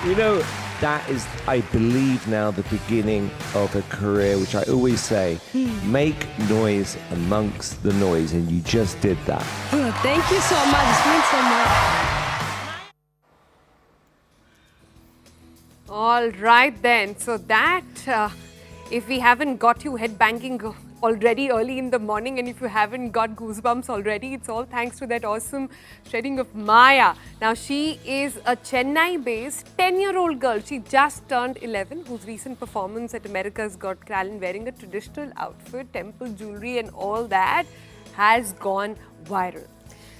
You know, that is, I believe now, the beginning of a career, which I always say, make noise amongst the noise, and you just did that. Oh, thank you so much. It means so much. All right then. So that, if we haven't got you headbanging already early in the morning, and if you haven't got goosebumps already, it's all thanks to that awesome shredding of Maya. Now she is a Chennai-based 10-year-old girl. She just turned 11, whose recent performance at America's Got Talent wearing a traditional outfit, temple jewelry and all that has gone viral.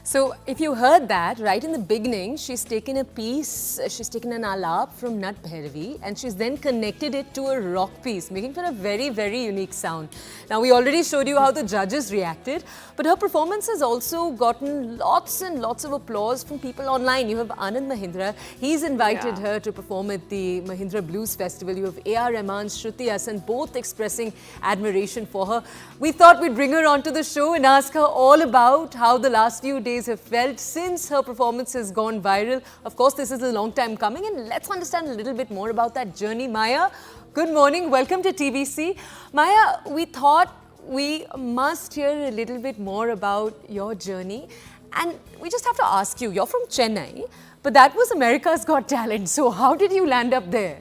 So if you heard that, right in the beginning, she's taken a piece, she's taken an alap from Nat Bhairavi and she's then connected it to a rock piece, making for a very, very unique sound. Now, we already showed you how the judges reacted, but her performance has also gotten lots and lots of applause from people online. You have Anand Mahindra, he's invited her to perform at the Mahindra Blues Festival. You have A.R. Rahman, Shruti Hassan, both expressing admiration for her. We thought we'd bring her onto the show and ask her all about how the last few days have felt since her performance has gone viral. Of course, this is a long time coming, and let's understand a little bit more about that journey. Maya, good morning. Welcome to TVC. Maya, we thought we must hear a little bit more about your journey, and we just have to ask you, you're from Chennai, but that was America's Got Talent. So how did you land up there?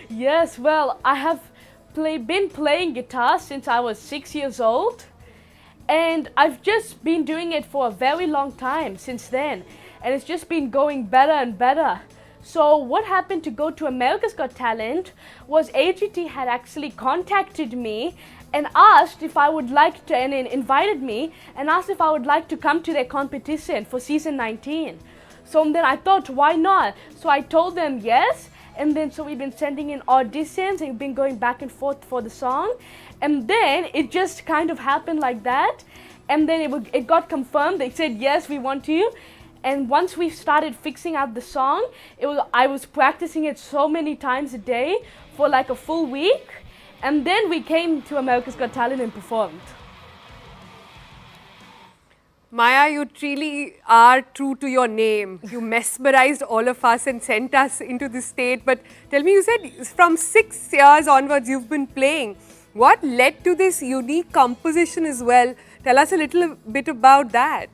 Yes, well, I have been playing guitar since I was 6 years old, and I've just been doing it for a very long time since then, and it's just been going better and better. So what happened to go to America's Got Talent was AGT had actually contacted me and asked if I would like to, and invited me and asked if I would like to come to their competition for season 19. So then I thought, why not? So I told them yes. And then so we've been sending in auditions and been going back and forth for the song. And then it just kind of happened like that. And then it got confirmed. They said, yes, we want you. And once we started fixing out the song, I was practicing it so many times a day for like a full week. And then we came to America's Got Talent and performed. Maya, you truly are true to your name. You mesmerized all of us and sent us into this state. But tell me, you said from 6 years onwards you've been playing. What led to this unique composition as well? Tell us a little bit about that.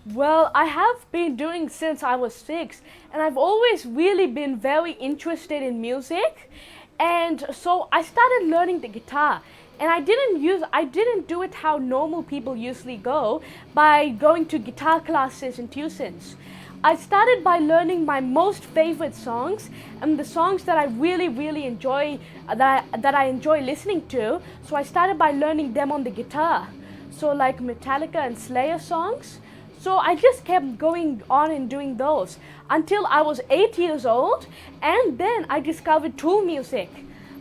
Well, I have been doing since I was 6, and I've always really been very interested in music. And so I started learning the guitar. And I didn't do it how normal people usually go, by going to guitar classes and tuitions. I started by learning my most favorite songs and the songs that I really, really enjoy, that I enjoy listening to. So I started by learning them on the guitar. So like Metallica and Slayer songs. So I just kept going on and doing those until I was 8 years old, and then I discovered tool music.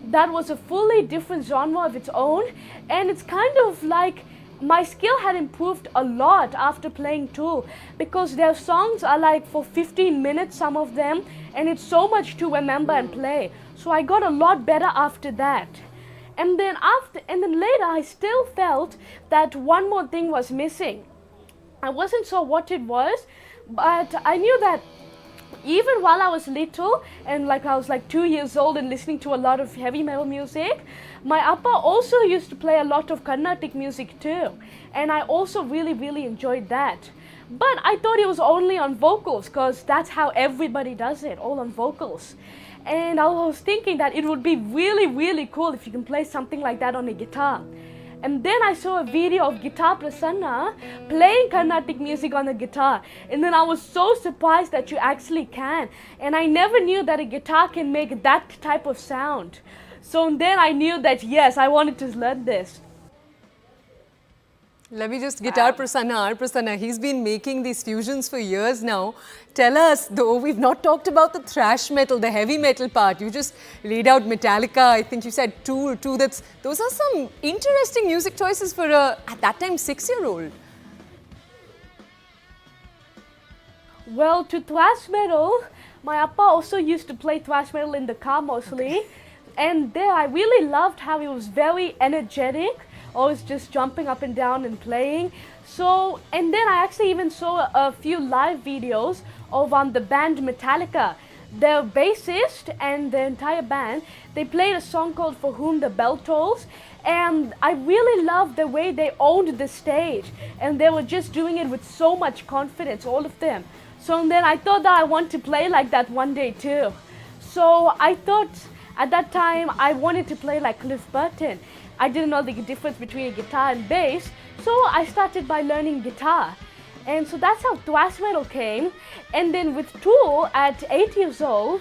That was a fully different genre of its own, and it's kind of like my skill had improved a lot after playing Tool, because their songs are like for 15 minutes, some of them, and it's so much to remember and play. So I got a lot better after that. And then later I still felt that one more thing was missing. I wasn't sure what it was, but I knew that even while I was little, and like I was like 2 years old and listening to a lot of heavy metal music, my appa also used to play a lot of Carnatic music too. And I also really, really enjoyed that. But I thought it was only on vocals, because that's how everybody does it, all on vocals. And I was thinking that it would be really, really cool if you can play something like that on a guitar. And then I saw a video of Guitar Prasanna playing Carnatic music on the guitar. And then I was so surprised that you actually can. And I never knew that a guitar can make that type of sound. So then I knew that, yes, I wanted to learn this. Let me just, Guitar Prasanna, R. Prasanna, he's been making these fusions for years now. Tell us, though, we've not talked about the thrash metal, the heavy metal part. You just laid out Metallica, I think you said Tool, too. Those are some interesting music choices for a, at that time, 6-year-old. Well, to thrash metal, my appa also used to play thrash metal in the car mostly. And there I really loved how it was very energetic, always just jumping up and down and playing. So, and then I actually even saw a few live videos of the band Metallica. The bassist and the entire band, they played a song called For Whom the Bell Tolls, and I really loved the way they owned the stage, and they were just doing it with so much confidence, all of them. So then I thought that I want to play like that one day too. So I thought at that time I wanted to play like Cliff Burton. I didn't know the difference between a guitar and bass, so I started by learning guitar. And so that's how thrash metal came. And then with Tool at 8 years old,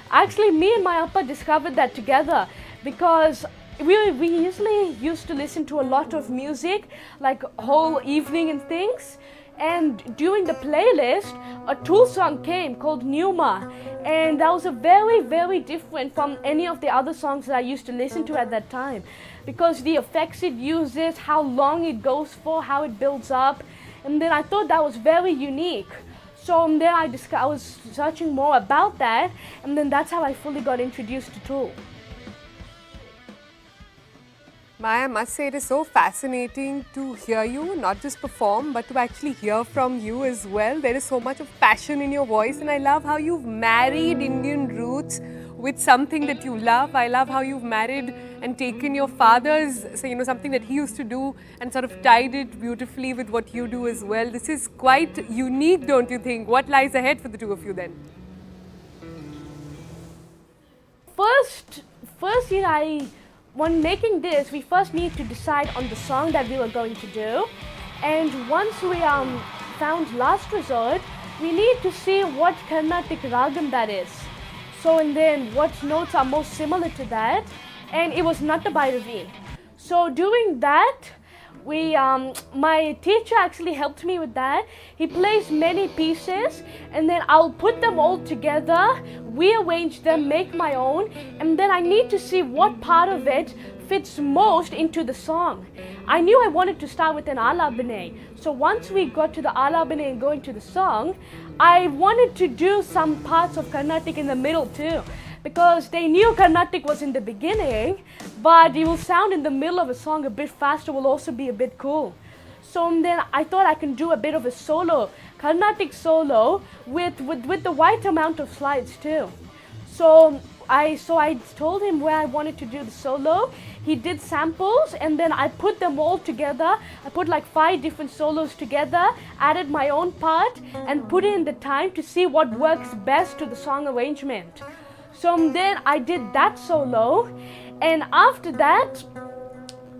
actually me and my appa discovered that together, because we usually used to listen to a lot of music, like whole evening and things. And during the playlist, a Tool song came called Numa, and that was a very different from any of the other songs that I used to listen to at that time, because the effects it uses, how long it goes for, how it builds up, and then I thought that was very unique. So then I was searching more about that, and then that's how I fully got introduced to Tool. Maya, I must say it is so fascinating to hear you, not just perform, but to actually hear from you as well. There is so much of passion in your voice, and I love how you've married Indian roots with something that you love. I love how you've married and taken your father's, so, something that he used to do and sort of tied it beautifully with what you do as well. This is quite unique, don't you think? What lies ahead for the two of you then? First, when making this, we first needed to decide on the song that we were going to do. And once we found Last Resort, we need to see what Carnatic Ragam that is. So, and then what notes are most similar to that. And it was Natta Bhairavi. So doing that, my teacher actually helped me with that. He plays many pieces, and then I'll put them all together, rearrange them, make my own, and then I need to see what part of it fits most into the song. I knew I wanted to start with an alabane. So once we got to the alabane and go into the song, I wanted to do some parts of Carnatic in the middle too, because they knew Carnatic was in the beginning, but it will sound in the middle of a song a bit faster, will also be a bit cool. So then I thought I can do a bit of a solo, Carnatic solo with the right amount of slides too. So I told him where I wanted to do the solo. He did samples, and then I put them all together. I put like 5 different solos together, added my own part, and put in the time to see what works best to the song arrangement. So then I did that solo, and after that,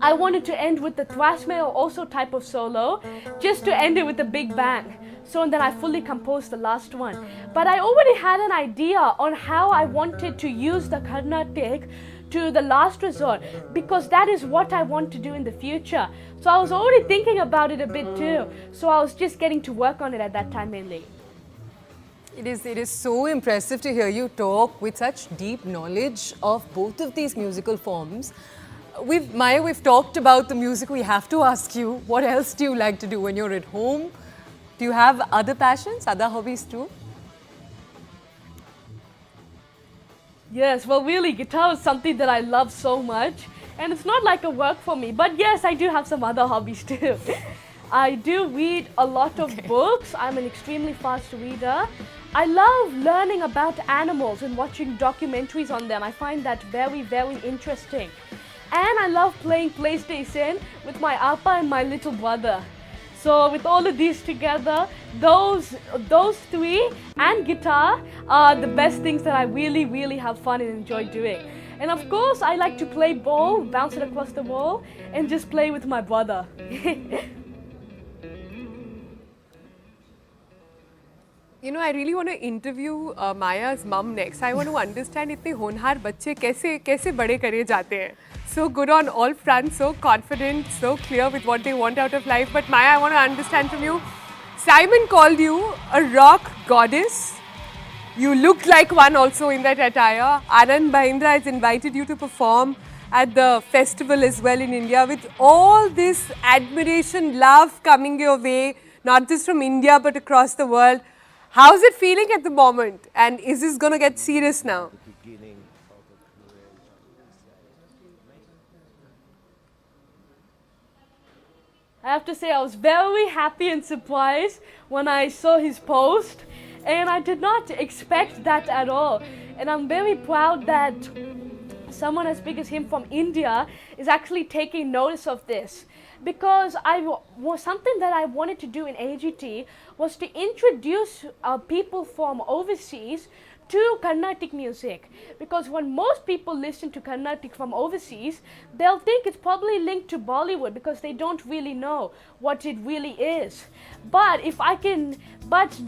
I wanted to end with the thrash metal also type of solo, just to end it with a big bang. So then I fully composed the last one. But I already had an idea on how I wanted to use the Carnatic to the Last Resort, because that is what I want to do in the future. So I was already thinking about it a bit too. So I was just getting to work on it at that time mainly. It is so impressive to hear you talk with such deep knowledge of both of these musical forms. Maya, we've talked about the music. We have to ask you, what else do you like to do when you're at home? Do you have other passions, other hobbies too? Yes, well really, guitar is something that I love so much, and it's not like a work for me, but yes, I do have some other hobbies too. I do read a lot of books. I'm an extremely fast reader. I love learning about animals and watching documentaries on them. I find that very interesting. And I love playing PlayStation with my appa and my little brother. So with all of these together, those 3 and guitar are the best things that I really have fun and enjoy doing. And of course, I like to play ball, bounce it across the wall, and just play with my brother. I really want to interview Maya's mum next. I want to understand इतने होनहार बच्चे कैसे बड़े करे जाते हैं. So good on all fronts, so confident, so clear with what they want out of life. But Maya, I want to understand from you. Simon called you a rock goddess. You looked like one also in that attire. Anand Bahindra has invited you to perform at the festival as well in India. With all this admiration, love coming your way, not just from India but across the world. How's it feeling at the moment? And is this going to get serious now? I have to say I was very happy and surprised when I saw his post, and I did not expect that at all. And I'm very proud that someone as big as him from India is actually taking notice of this, because something that I wanted to do in AGT was to introduce people from overseas to Carnatic music, because when most people listen to Carnatic from overseas, they'll think it's probably linked to Bollywood because they don't really know what it really is. But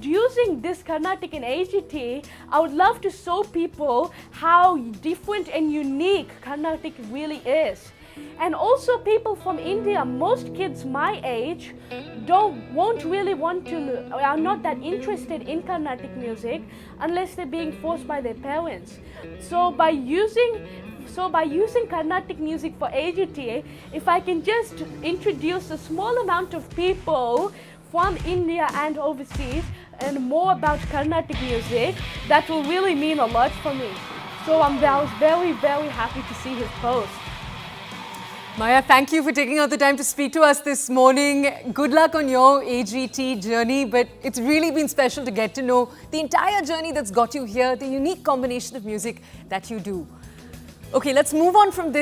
using this Carnatic in AGT, I would love to show people how different and unique Carnatic really is. And also people from India, most kids my age are not that interested in Carnatic music unless they're being forced by their parents. So by using Carnatic music for AGTA, if I can just introduce a small amount of people from India and overseas and more about Carnatic music, that will really mean a lot for me. So I was very, very happy to see his post. Maya, thank you for taking out the time to speak to us this morning. Good luck on your AGT journey, but it's really been special to get to know the entire journey that's got you here, the unique combination of music that you do. Okay, let's move on from this.